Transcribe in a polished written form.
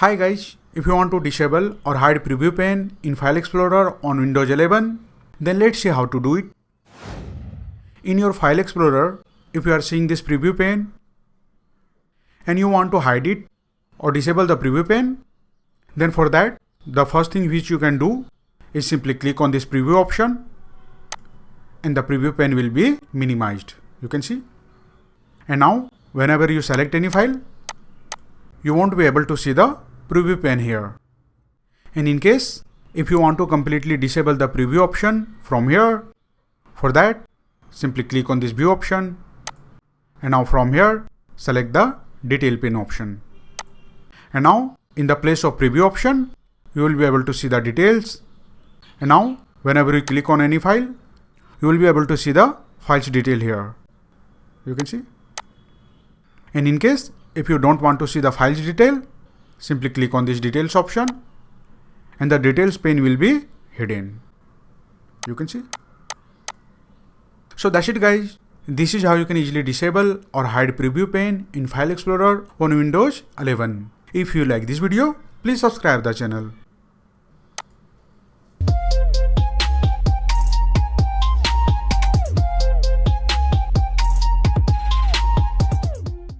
Hi guys, if you want to disable or hide preview pane in File Explorer on Windows 11, then let's see how to do it. In your File Explorer, if you are seeing this preview pane and you want to hide it or disable the preview pane, then for that, the first thing which you can do is simply click on this preview option and the preview pane will be minimized. You can see. And now, whenever you select any file, you won't be able to see the preview pane here. And in case if you want to completely disable the preview option from here, for that simply click on this view option and now from here select the detail pane option. And now in the place of preview option you will be able to see the details. And now whenever you click on any file, you will be able to see the files detail here. You can see. And in case if you don't want to see the files detail, simply click on this details option and the details pane will be hidden. You can see. So that's it guys. This is how you can easily disable or hide preview pane in File Explorer on Windows 11. If you like this video, please subscribe the channel.